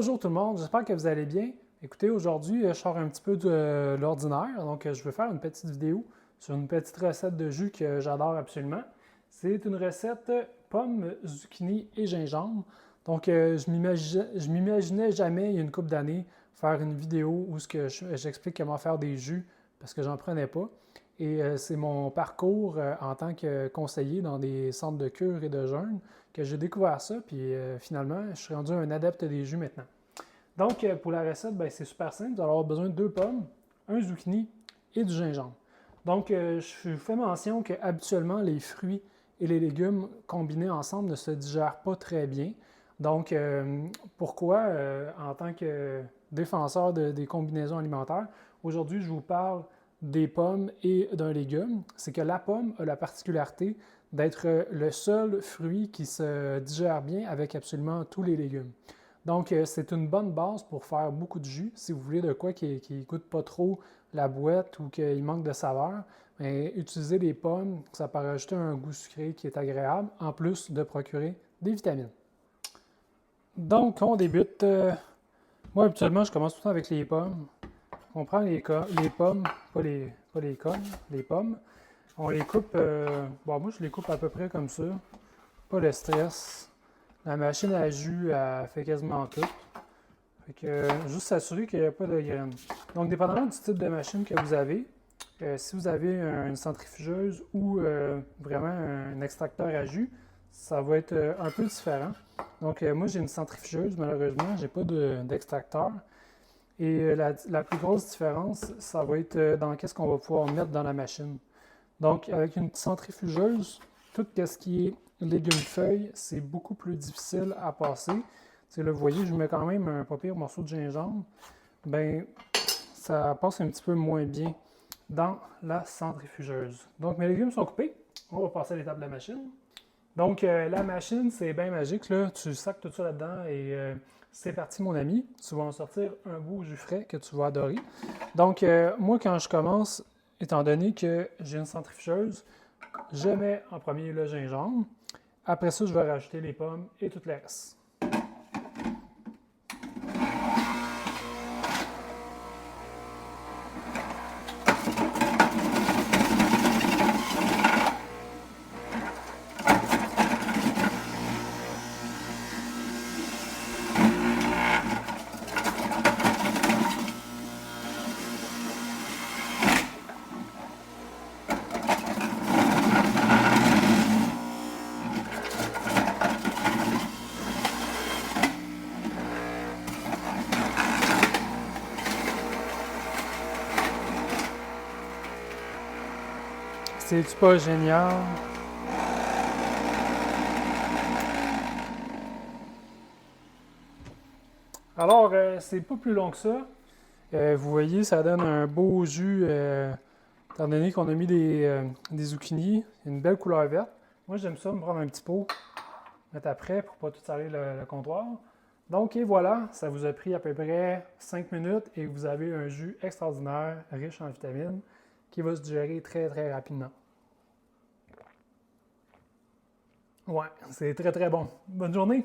Bonjour tout le monde, j'espère que vous allez bien. Écoutez, aujourd'hui, je sors un petit peu de l'ordinaire, donc je vais faire une petite vidéo sur une petite recette de jus que j'adore absolument. C'est une recette pommes, zucchini et gingembre. Donc, je m'imaginais jamais, il y a une couple d'années, faire une vidéo où j'explique comment faire des jus parce que j'en prenais pas. Et c'est mon parcours en tant que conseiller dans des centres de cure et de jeûne que j'ai découvert ça, puis finalement, je suis rendu un adepte des jus maintenant. Donc, pour la recette, ben, c'est super simple. Vous allez avoir besoin de 2 pommes, un zucchini et du gingembre. Donc, je fais mention que habituellement, les fruits et les légumes combinés ensemble ne se digèrent pas très bien. Donc, pourquoi, en tant que défenseur des combinaisons alimentaires, aujourd'hui, je vous parle des pommes et d'un légume. C'est que la pomme a la particularité d'être le seul fruit qui se digère bien avec absolument tous les légumes. Donc, c'est une bonne base pour faire beaucoup de jus. Si vous voulez de quoi qui ne goûte pas trop la boîte ou qu'il manque de saveur, bien, utilisez des pommes, ça peut rajouter un goût sucré qui est agréable, en plus de procurer des vitamines. Donc, on débute. Moi, habituellement, je commence tout le temps avec les pommes. On prend les pommes, pas les cônes, les pommes. On les coupe, bon, moi je les coupe à peu près comme ça. Pas le stress. La machine à jus, elle fait quasiment tout. Fait que, juste s'assurer qu'il n'y a pas de graines. Donc, dépendamment du type de machine que vous avez, si vous avez une centrifugeuse ou vraiment un extracteur à jus, ça va être un peu différent. Donc, moi j'ai une centrifugeuse, malheureusement, j'ai pas d'extracteur. Et la plus grosse différence, ça va être dans qu'est-ce qu'on va pouvoir mettre dans la machine. Donc, avec une centrifugeuse, tout ce qui est légumes-feuilles, c'est beaucoup plus difficile à passer. Là, vous voyez, je mets quand même un pas pire morceau de gingembre. Bien, ça passe un petit peu moins bien dans la centrifugeuse. Donc, mes légumes sont coupés. On va passer à l'étape de la machine. Donc, la machine, c'est bien magique. Là. Tu sacs tout ça là-dedans et c'est parti, mon ami. Tu vas en sortir un beau jus frais que tu vas adorer. Donc, moi, quand je commence, étant donné que j'ai une centrifugeuse, je mets en premier le gingembre. Après ça, je vais rajouter les pommes et tout le reste. C'est-tu pas génial? Alors, c'est pas plus long que ça. Vous voyez, ça donne un beau jus, étant donné qu'on a mis des zucchinis, une belle couleur verte. Moi, j'aime ça, me prendre un petit pot, mettre après pour pas tout salir le comptoir. Donc, et voilà, ça vous a pris à peu près 5 minutes et vous avez un jus extraordinaire, riche en vitamines, qui va se digérer très, très rapidement. Ouais, c'est très, très bon. Bonne journée!